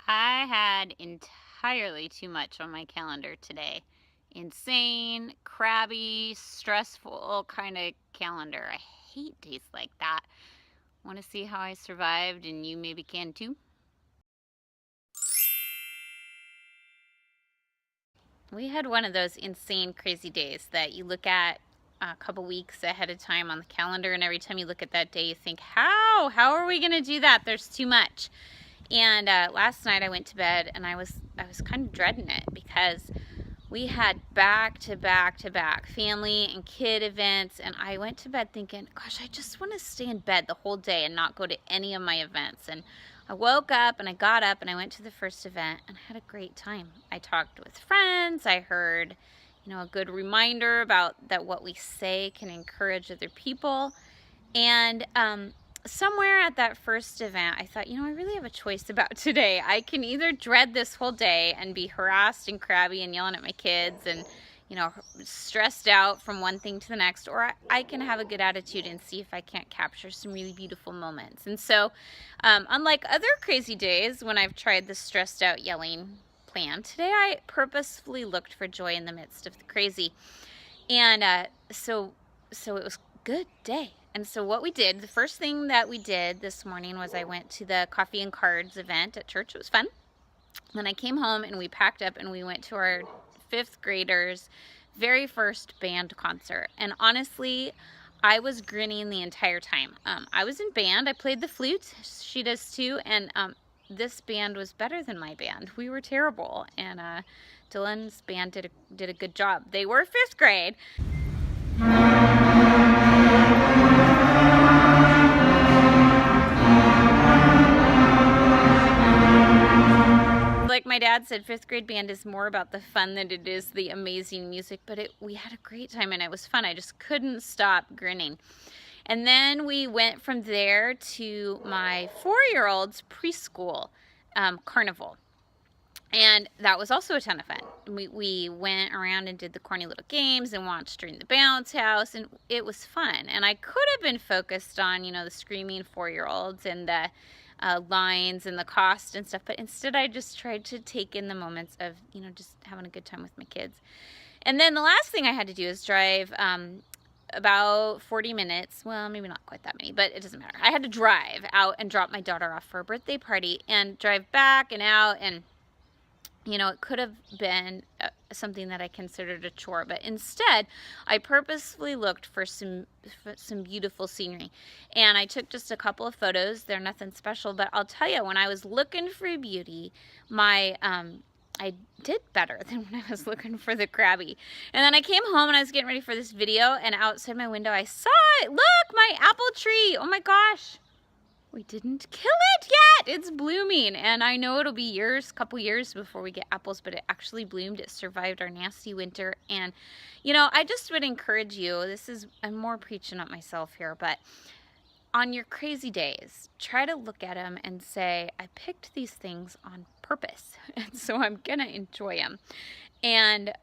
I had entirely too much on my calendar today. Insane, crabby, stressful kind of calendar. I hate days like that. Want to see how I survived, and you maybe can too? We had one of those insane, crazy days that you look at a couple weeks ahead of time on the calendar, and every time you look at that day, you think, How are we going to do that? There's too much. And last night I went to bed, and I was kind of dreading it because we had back to back to back family and kid events, and I went to bed thinking, gosh, I just want to stay in bed the whole day and not go to any of my events. And I woke up and I got up and I went to the first event and I had a great time. I talked with friends. I heard, a good reminder about that what we say can encourage other people. And somewhere at that first event, I thought, I really have a choice about today. I can either dread this whole day and be harassed and crabby and yelling at my kids and, stressed out from one thing to the next, or I can have a good attitude and see if I can't capture some really beautiful moments. And so, unlike other crazy days when I've tried the stressed out yelling plan, today I purposefully looked for joy in the midst of the crazy. And so it was a good day. And so what we did, the first thing that we did this morning was I went to the coffee and cards event at church. It was fun. Then I came home and we packed up and we went to our fifth graders' very first band concert. And honestly, I was grinning the entire time. I was in band. I played the flute. She does too. And this band was better than my band. We were terrible. And Dylan's band did a good job. They were fifth grade. Like my dad said, fifth grade band is more about the fun than it is the amazing music, but we had a great time and it was fun. I just couldn't stop grinning. And then we went from there to my 4-year-old's preschool carnival. And that was also a ton of fun. We went around and did the corny little games and watched during the bounce house, and it was fun. And I could have been focused on, the screaming 4-year-olds and the lines and the cost and stuff, but instead I just tried to take in the moments of, just having a good time with my kids. And then the last thing I had to do is drive about 40 minutes, well, maybe not quite that many, but it doesn't matter. I had to drive out and drop my daughter off for a birthday party and drive back and out, and it could have been something that I considered a chore, but instead I purposefully looked for some beautiful scenery, and I took just a couple of photos. They're nothing special, but I'll tell you, when I was looking for beauty, I did better than when I was looking for the crabby. And then I came home and I was getting ready for this video, and outside my window I saw it. Look, my apple tree. Oh my gosh. We didn't kill it yet. It's blooming, and I know it'll be couple years before we get apples, but it actually bloomed. It survived our nasty winter, and I just would encourage you, I'm more preaching at myself here, but on your crazy days, try to look at them and say, I picked these things on purpose, and so I'm gonna enjoy them. And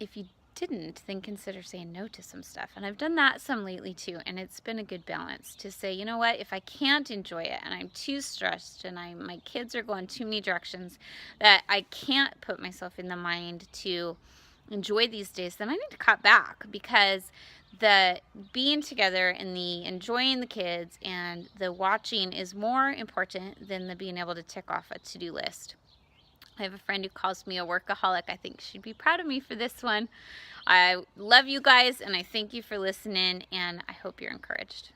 if you didn't, then consider saying no to some stuff. And I've done that some lately too, and it's been a good balance to say, you know what, if I can't enjoy it and I'm too stressed and my kids are going too many directions that I can't put myself in the mind to enjoy these days, then I need to cut back, because the being together and the enjoying the kids and the watching is more important than the being able to tick off a to-do list. I have a friend who calls me a workaholic. I think she'd be proud of me for this one. I love you guys, and I thank you for listening, and I hope you're encouraged.